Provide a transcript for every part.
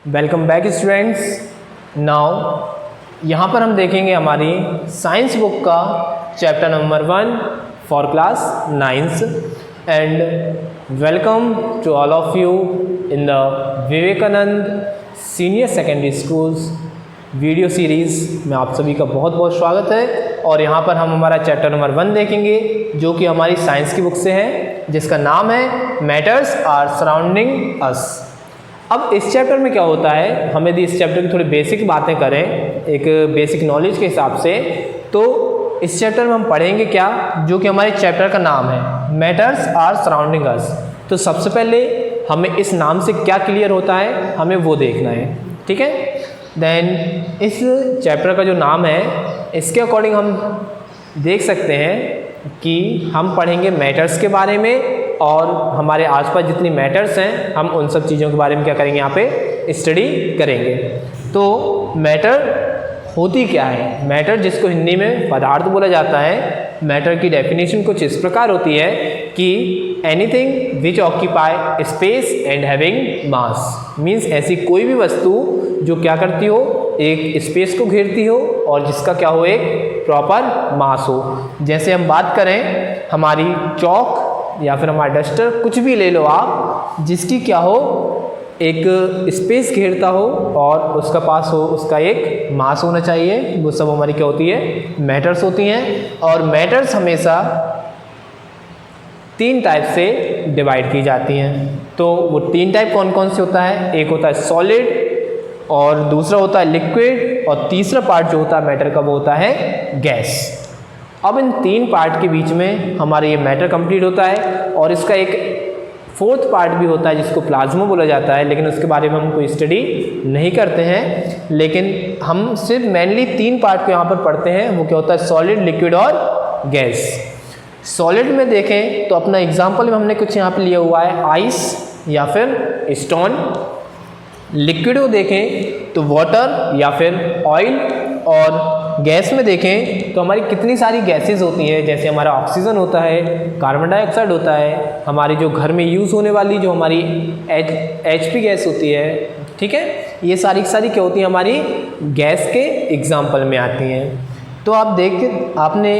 Welcome back students. Now यहाँ पर हम देखेंगे हमारी साइंस बुक का chapter number 1 for class 9th and welcome to all of you in the Vivekananda senior secondary schools video series में आप सभी का बहुत बहुत स्वागत है। और यहाँ पर हम हमारा चैप्टर नंबर 1 देखेंगे जो कि हमारी साइंस की बुक से है, जिसका नाम है मैटर्स आर सराउंडिंग अस। अब इस चैप्टर में क्या होता है, हम यदि इस चैप्टर की थोड़ी बेसिक बातें करें एक बेसिक नॉलेज के हिसाब से, तो इस चैप्टर में हम पढ़ेंगे क्या, जो कि हमारे चैप्टर का नाम है मैटर्स आर सराउंडिंग अस। तो सबसे पहले हमें इस नाम से क्या क्लियर होता है, हमें वो देखना है, ठीक है। देन इस चैप्टर का जो नाम है, इसके अकॉर्डिंग हम देख सकते हैं कि हम पढ़ेंगे मैटर्स के बारे में, और हमारे आसपास जितनी मैटर्स हैं हम उन सब चीज़ों के बारे में क्या करेंगे, यहाँ पे स्टडी करेंगे। तो मैटर होती क्या है, मैटर जिसको हिंदी में पदार्थ बोला जाता है, मैटर की डेफिनेशन कुछ इस प्रकार होती है कि anything which occupy space and having mass. Means ऐसी कोई भी वस्तु जो क्या करती हो, एक स्पेस को घेरती हो और जिसका क्या हो, एक प्रॉपर मास हो। जैसे हम बात करें हमारी चौक या फिर हमारा डस्टर, कुछ भी ले लो आप, जिसकी क्या हो, एक स्पेस घेरता हो और उसका पास हो, उसका एक मास होना चाहिए। वो सब हमारी क्या होती है, मैटर्स होती हैं। और मैटर्स हमेशा 3 टाइप से डिवाइड की जाती हैं। तो वो 3 टाइप कौन कौन से होता है, एक होता है सॉलिड, और दूसरा होता है लिक्विड, और तीसरा पार्ट जो होता है मैटर का वो होता है गैस। अब इन 3 पार्ट के बीच में हमारा ये मैटर कंप्लीट होता है, और इसका एक 4th पार्ट भी होता है जिसको प्लाज्मा बोला जाता है, लेकिन उसके बारे में हम कोई स्टडी नहीं करते हैं। लेकिन हम सिर्फ मेनली 3 पार्ट को यहाँ पर पढ़ते हैं, वो क्या होता है, सॉलिड, लिक्विड और गैस। सॉलिड में देखें तो अपना एग्जाम्पल में हमने कुछ यहाँ पर लिया हुआ है, आइस या फिर स्टोन। लिक्विड को देखें तो वाटर या फिर ऑयल। और गैस में देखें तो हमारी कितनी सारी गैसेस होती हैं, जैसे हमारा ऑक्सीजन होता है, कार्बन डाइऑक्साइड होता है, हमारी जो घर में यूज़ होने वाली जो हमारी HP गैस होती है, ठीक है। ये सारी क्या होती हैं, हमारी गैस के एग्जाम्पल में आती हैं। तो आपने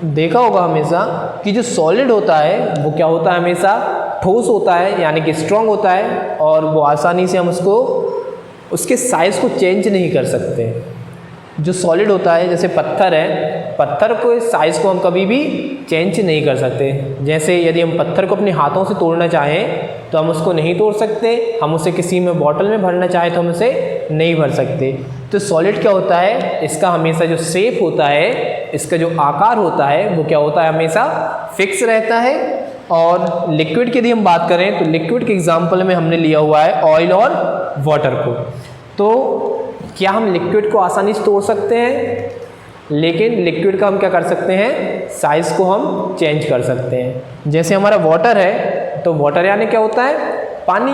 देखा होगा हमेशा कि जो सॉलिड होता है वो क्या होता है, हमेशा ठोस होता है, यानी कि स्ट्रॉन्ग होता है, और वो आसानी से हम उसके साइज़ को चेंज नहीं कर सकते। जो सॉलिड होता है, जैसे पत्थर है, पत्थर को साइज़ को हम कभी भी चेंज नहीं कर सकते। जैसे यदि हम पत्थर को अपने हाथों से तोड़ना चाहें तो हम उसको नहीं तोड़ सकते, हम उसे किसी में बॉटल में भरना चाहें तो हम उसे नहीं भर सकते। तो सॉलिड क्या होता है, इसका हमेशा जो शेप होता है, इसका जो आकार होता है वो क्या होता है, हमेशा फिक्स रहता है। और लिक्विड की यदि हम बात करें तो लिक्विड के एग्जाम्पल में हमने लिया हुआ है ऑयल और वाटर को। तो क्या हम लिक्विड को आसानी से तोड़ सकते हैं, लेकिन लिक्विड का हम क्या कर सकते हैं, साइज़ को हम चेंज कर सकते हैं। जैसे हमारा वाटर है, तो वाटर यानी क्या होता है, पानी।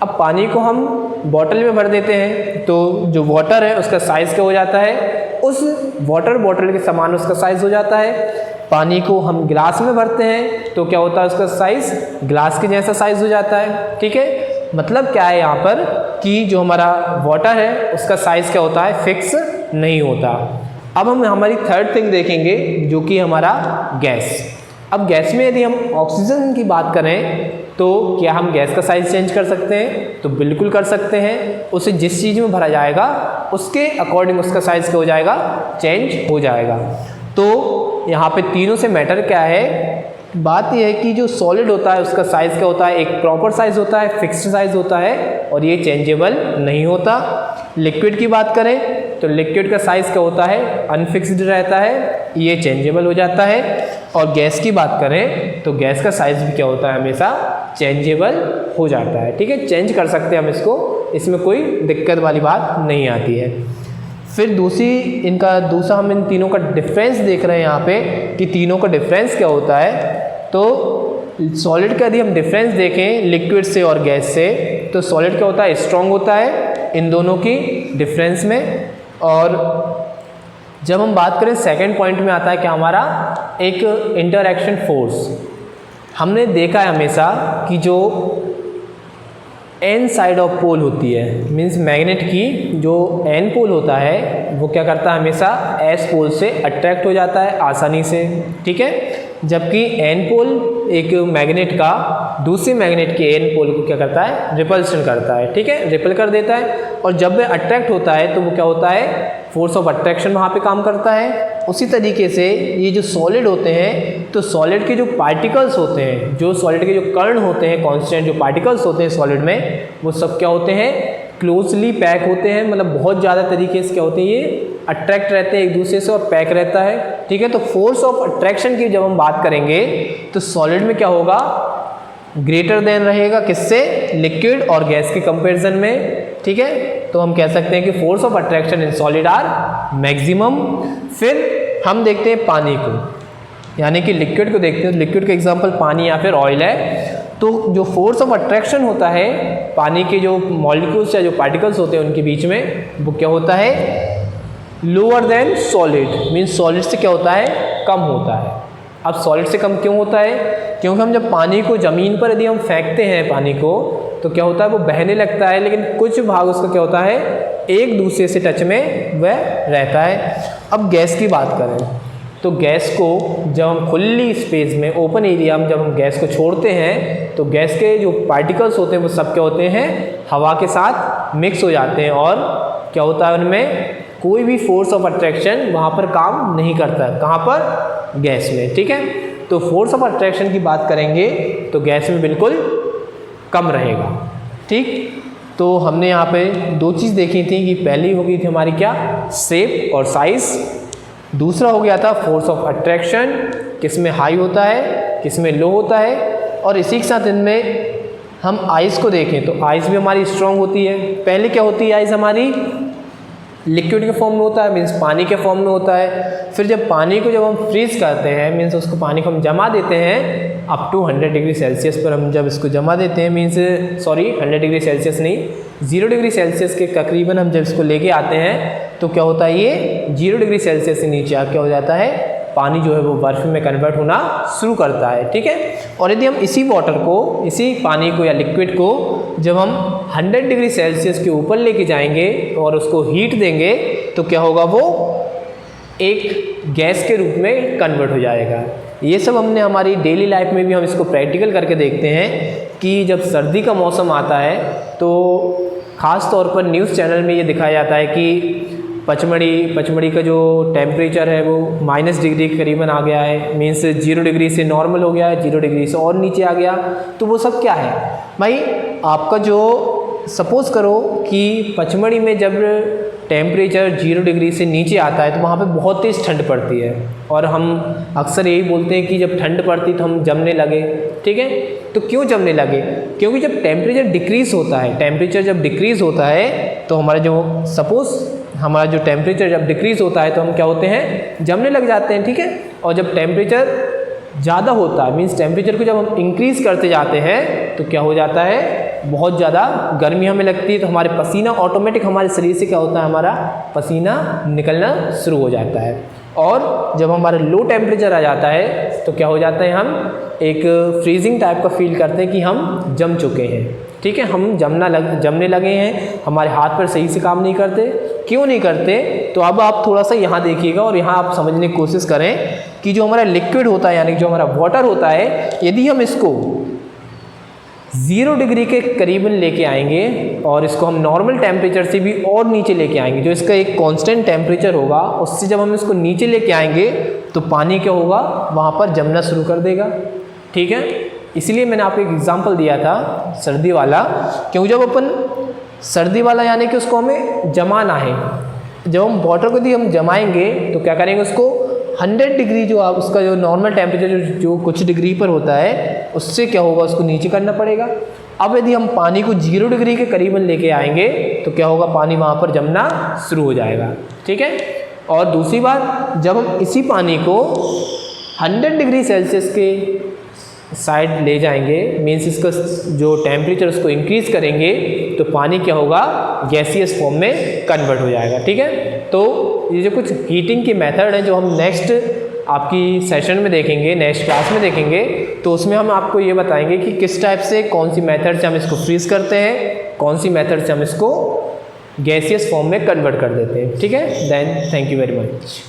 अब पानी को हम बॉटल में भर देते हैं तो जो वाटर है उसका साइज़ क्या हो जाता है, उस वाटर बॉटल के समान उसका साइज़ हो जाता है। पानी को हम गिलास में भरते हैं तो क्या होता है, उसका साइज़ ग्लास के जैसा साइज़ हो जाता है, ठीक है। मतलब क्या है यहाँ पर कि जो हमारा वाटर है उसका साइज़ क्या होता है, फिक्स नहीं होता। अब हम हमारी 3rd थिंग देखेंगे जो कि हमारा गैस। अब गैस में यदि हम ऑक्सीजन की बात करें तो क्या हम गैस का साइज़ चेंज कर सकते हैं, तो बिल्कुल कर सकते हैं। उसे जिस चीज़ में भरा जाएगा उसके अकॉर्डिंग उसका साइज़ क्या हो जाएगा, चेंज हो जाएगा। तो यहाँ पे तीनों से मैटर क्या है, बात यह है कि जो सॉलिड होता है उसका साइज़ क्या होता है, एक प्रॉपर साइज़ होता है, फिक्स्ड साइज़ होता है, और ये चेंजेबल नहीं होता। लिक्विड की बात करें तो लिक्विड का साइज़ क्या होता है, अनफिक्स्ड रहता है, ये चेंजेबल हो जाता है। और गैस की बात करें तो गैस का साइज़ भी क्या होता है, हमेशा चेंजेबल हो जाता है, ठीक है। चेंज कर सकते हैं हम इसको, इसमें कोई दिक्कत वाली बात नहीं आती है। फिर दूसरा हम इन तीनों का डिफरेंस देख रहे हैं यहाँ पे कि तीनों का डिफरेंस क्या होता है। तो सॉलिड का यदि हम डिफरेंस देखें लिक्विड से और गैस से, तो सॉलिड क्या होता है, स्ट्रॉन्ग होता है इन दोनों की डिफरेंस में। और जब हम बात करें सेकंड पॉइंट में आता है क्या, हमारा एक इंटरएक्शन फोर्स। हमने देखा है हमेशा कि जो एन साइड ऑफ पोल होती है, मीन्स मैग्नेट की जो एन पोल होता है वो क्या करता है, हमेशा एस पोल से अट्रैक्ट हो जाता है आसानी से, ठीक है। जबकि एन पोल एक मैग्नेट का दूसरे मैग्नेट के एन पोल को क्या करता है, रिपल्शन करता है, ठीक है, रिपल कर देता है। और जब वह अट्रैक्ट होता है तो वो क्या होता है, फोर्स ऑफ अट्रैक्शन वहाँ पे काम करता है। उसी तरीके से ये जो सॉलिड होते हैं, तो सॉलिड के जो पार्टिकल्स होते हैं, जो सॉलिड के जो कण होते हैं, कांस्टेंट जो पार्टिकल्स होते हैं सॉलिड में, वो सब क्या होते हैं, क्लोजली पैक होते हैं, मतलब बहुत ज़्यादा तरीके से क्या होते हैं, ये अट्रैक्ट रहते हैं एक दूसरे से और पैक रहता है, ठीक है। तो फोर्स ऑफ अट्रैक्शन की जब हम बात करेंगे तो सॉलिड में क्या होगा, ग्रेटर देन रहेगा, किससे, लिक्विड और गैस के कंपैरिजन में, ठीक है। तो हम कह सकते हैं कि force of attraction in solid are maximum. फिर हम देखते हैं पानी को, यानी कि लिक्विड को देखते हैं। लिक्विड का एग्जांपल पानी या फिर ऑयल है। तो जो फोर्स ऑफ अट्रैक्शन होता है पानी के जो मॉलिक्यूल्स या जो पार्टिकल्स होते हैं उनके बीच में, वो क्या होता है, lower than solid, means solid से क्या होता है, कम होता है। अब सॉलिड से कम क्यों होता है, क्योंकि हम जब पानी को ज़मीन पर यदि हम फेंकते हैं पानी को, तो क्या होता है, वो बहने लगता है, लेकिन कुछ भाग उसका क्या होता है, एक दूसरे से टच में वह रहता है। अब गैस की बात करें तो गैस को जब हम खुली स्पेस में, ओपन एरिया में जब हम गैस को छोड़ते हैं, तो गैस के जो पार्टिकल्स होते हैं वो सब क्या होते हैं, हवा के साथ मिक्स हो जाते हैं, और क्या होता है, उनमें कोई भी फोर्स ऑफ अट्रैक्शन वहाँ पर काम नहीं करता है। कहाँ पर, गैस में, ठीक है। तो फोर्स ऑफ अट्रैक्शन की बात करेंगे तो गैस में बिल्कुल कम रहेगा, ठीक। तो हमने यहाँ पे दो चीज़ देखी थी कि पहली हो गई थी हमारी क्या, शेप और साइज, दूसरा हो गया था फोर्स ऑफ अट्रैक्शन, किस में हाई होता है, किस में लो होता है। और इसी के साथ इनमें हम आइस को देखें तो आइस भी हमारी स्ट्रांग होती है। पहले क्या होती है, आइस हमारी लिक्विड के फॉर्म में होता है, मीन्स पानी के फॉर्म में होता है। फिर जब पानी को जब हम फ्रीज करते हैं, मीन्स उसको पानी को हम जमा देते हैं अप टू 100 डिग्री सेल्सियस पर, हम जब इसको जमा देते हैं, मीन्स 100 डिग्री सेल्सियस नहीं, 0 डिग्री सेल्सियस के तकरीबन हम जब इसको लेके आते हैं, तो क्या होता है, ये 0 डिग्री सेल्सियस से नीचे आ क्या हो जाता है, पानी जो है वो बर्फ़ में कन्वर्ट होना शुरू करता है, ठीक है। और यदि हम इसी वाटर को, इसी पानी को या लिक्विड को जब हम 100 डिग्री सेल्सियस के ऊपर लेके जाएंगे और उसको हीट देंगे, तो क्या होगा, वो एक गैस के रूप में कन्वर्ट हो जाएगा। ये सब हमने हमारी डेली लाइफ में भी हम इसको प्रैक्टिकल करके देखते हैं कि जब सर्दी का मौसम आता है तो ख़ास तौर पर न्यूज़ चैनल में ये दिखाया जाता है कि पचमढ़ी का जो टेम्परेचर है वो -डिग्री के करीबन आ गया है, मीन्स 0 डिग्री से नॉर्मल हो गया है, 0 डिग्री से और नीचे आ गया। तो वो सब क्या है भाई, आपका जो सपोज़ करो कि पचमढ़ी में जब टेम्परेचर 0 डिग्री से नीचे आता है तो वहाँ पे बहुत तेज़ ठंड पड़ती है, और हम अक्सर यही बोलते हैं कि जब ठंड पड़ती तो हम जमने लगे, ठीक है। तो क्यों जमने लगे, क्योंकि जब टेम्परेचर डिक्रीज़ होता है, टेम्परेचर जब डिक्रीज़ होता है तो हमारा जो हमारा जो टेम्परेचर जब डिक्रीज़ होता है तो हम क्या होते हैं, जमने लग जाते हैं, ठीक है। और जब टेम्परेचर ज़्यादा होता है, मीन्स टेम्परेचर को जब हम इंक्रीज़ करते जाते हैं तो क्या हो जाता है, बहुत ज़्यादा गर्मी हमें लगती है, तो हमारे पसीना ऑटोमेटिक हमारे शरीर से क्या होता है, हमारा पसीना निकलना शुरू हो जाता है। और जब हमारा लो टेम्परेचर आ जाता है तो क्या हो जाता है, हम एक फ्रीजिंग टाइप का फील करते हैं कि हम जम चुके हैं, ठीक है, हम जमने लगे हैं, हमारे हाथ पर सही से काम नहीं करते। क्यों नहीं करते, तो अब आप थोड़ा सा यहाँ देखिएगा और यहाँ आप समझने की कोशिश करें कि जो हमारा लिक्विड होता है, यानी जो हमारा वाटर होता है, यदि हम इसको 0 डिग्री के करीबन लेके आएंगे और इसको हम नॉर्मल टेम्परेचर से भी और नीचे लेके आएंगे, जो इसका एक कांस्टेंट टेम्परेचर होगा, उससे जब हम इसको नीचे लेके आएंगे तो पानी क्या होगा, वहाँ पर जमना शुरू कर देगा, ठीक है। इसलिए मैंने आपको एक एग्जांपल दिया था सर्दी वाला, क्योंकि जब अपन सर्दी वाला यानी कि उसको हमें जमाना है, जब हम वाटर को यदि हम जमाएंगे तो क्या करेंगे, उसको 100 डिग्री जो आप उसका जो नॉर्मल टेम्परेचर जो कुछ डिग्री पर होता है, उससे क्या होगा, उसको नीचे करना पड़ेगा। अब यदि हम पानी को 0 डिग्री के करीबन लेके आएंगे तो क्या होगा, पानी वहाँ पर जमना शुरू हो जाएगा, ठीक है। और दूसरी बात, जब हम इसी पानी को 100 डिग्री सेल्सियस के साइड ले जाएंगे, मीन्स इसका जो टेम्परेचर उसको इंक्रीज़ करेंगे, तो पानी क्या होगा, गैसियस फॉर्म में कन्वर्ट हो जाएगा, ठीक है। तो ये जो कुछ हीटिंग के मेथड हैं जो हम नेक्स्ट आपकी सेशन में देखेंगे, नेक्स्ट क्लास में देखेंगे, तो उसमें हम आपको ये बताएंगे कि किस टाइप से कौन सी मेथड से हम इसको फ्रीज करते हैं, कौन सी मेथड से हम इसको गैसियस फॉर्म में कन्वर्ट कर देते हैं। ठीक है, then thank you very much.